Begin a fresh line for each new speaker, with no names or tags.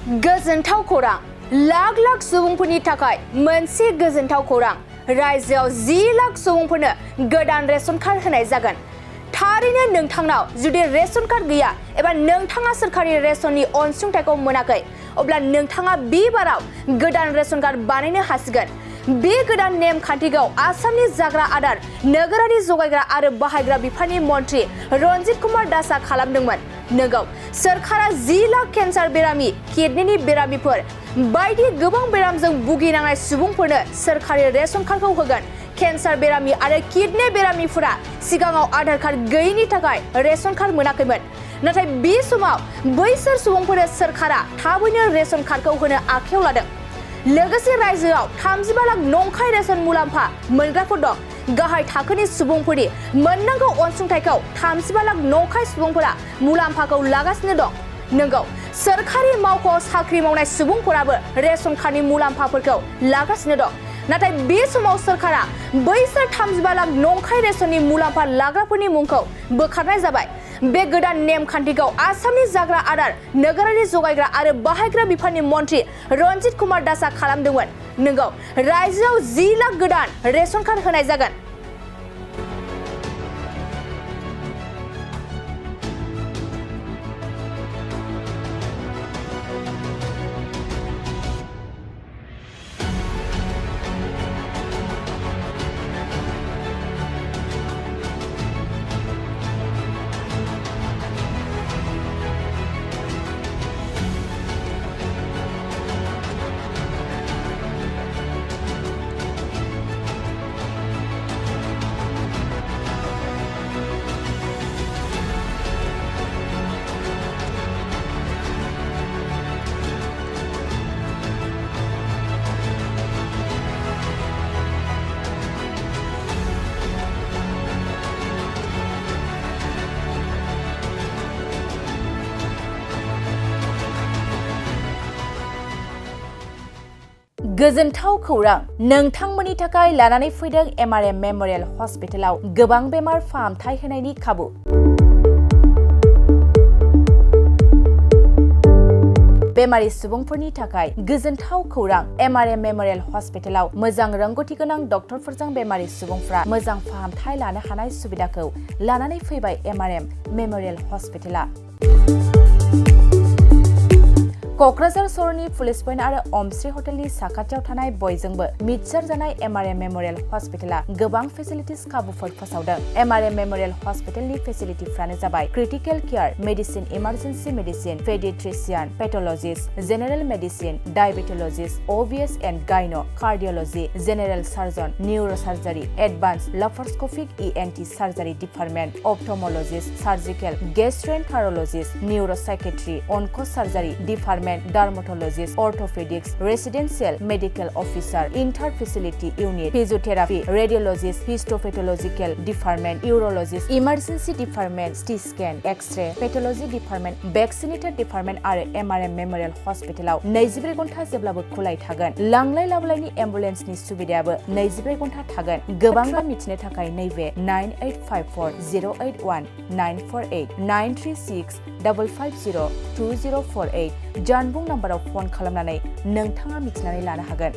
गोजोनथाव खौरां लाख लाख सुबुंफोरनि थाखाय मोनसे गोजोनथाव खौरां रायजोआव 10 लाख सुबुंफोरनो गोदान रेशन कार्ड होनाय जागोन। थारैनो नोंथांनाव जुदि रेशन कार्ड गैया एबा नोंथाङा सोरखारि रेशननि अनसुंथाइखौ मोनाखै अब्ला नोंथाङा बे बाराव गोदान रेशन कार्ड बानायनो हासिगोन। बे गोदान नेमखान्थिखौ आसामनि जाग्रा आदार नोगोरारि जगायग्रा आरो बाहायग्रा बिफाननि मन्थ्रि रन्जित कुमार दासआ खालामदोंमोन। नोंगौ सोरखारा 10 लाख केन्सार बेरामि, किडनिनि बेरामिफोर बायदि गोबां बेरामजों भुगिनांनाय सुबुंफोरनो सोरखारि रेशन कार्डखौ होगोन। केन्सार बेरामि आरो किडनि बेरामिफोरा सिगाङाव आधार कार्ड गैयैनि थाखाय रेशन कार्ड मोनाखैमोन। नाथाय बे समाव बैसोर सुबुंफोरनो सोरखारा थाबैनो रेशन कार्डखौ होनो आखायाव लादों। लोगोसे रायजोआव 35 लाख नंखाय रेशन मुलाम्फा मोनग्राफोर दं। गाहाय थाखोनि सुबुंफोरनि मोननांगौ अनसुंथाइखौ 35 लाख नंखाय सुबुंफोरा मुलाम्फाखौ लागासिनो दं। नोंगौ सोरखारि मावख'आव साख्रि मावनाय सुबुंफोराबो रेशन कार्डनि मुलाम्फाफोरखौ लागासिनो दं। नाथाय बे समाव सोरखारा बैसोर 35 लाख नंखाय रेशननि मुलाम्फा लाग्राफोरनि मुंखौ बोखारनाय जाबाय। बे गोदान नेमखान्थिखौ आसामनि जाग्रा आदार नोगोरारि जगायग्रा आरो बाहायग्रा बिफाननि मन्थ्रि रन्जित कुमार दासआ खालामदोंमोन। नोंगौ रायजोआव 10 लाख गोदान रेशन कार्ड होनाय जागोन। गोजोनथाव खौरां नोंथांमोननि थाखाय लानानै फैदों MRM मेमोरियेल हस्पिटालाव गोबां बेमार फाहामथाय होनायनि खाबु। बेमारि सुबुंफोरनि थाखाय गोजोनथाव खौरां MRM मेमोरियेल हस्पिटालाव मोजां रोंग'थि गोनां डक्टरफोरजों बेमारि सुबुंफ्रा मोजां फाहामथाय लानो हानाय सुबिदाखौ लानानै फैबाय MRM मेमोरियेल हस्पिटाला। क'क्राझार सहरनि पुलिस पइन्ट आरो अमश्री हटेलनि साखाथियाव थानाय बयजोंबो मिथिसार जानाय MRM मेमोरियेल हस्पिटाला गोबां फेसिलिटिस खाबुफोर फोसावदों। MRM मेमोरियेल हस्पिटालनि फेसिलिटिफ्रानो जाबाय critical care, medicine, emergency medicine, paediatrician, pathologist, general medicine, diabetologist, OBS and gynae, cardiology, general surgeon, neurosurgery, advance laparoscopic ENT surgery department, ophthalmologist, surgical, gastroenterologist, neuropsychiatry, onco surgery department, dermatologist, orthopaedics, residential medical officer, inter facility unit, physiotherapy, radiologist, histopathological department, urologist, emergency department, CT scan, x-ray, pathology department, vaccinator department आरो MRM memorial हस्पिटालाव 24 घन्टा जेब्लाबो खुलाय थागोन। लांलाय लाबोलायनि एम्बुलेन्सनि सुबिदायाबो 24 घन्टा थागोन। गोबां मिथिनो थाखाय नैबे 9854 081 948 936 550 2048 जानबुं नाम्बाराव फन खालामनानै नोंथाङा मिथिनानै लानो हागोन।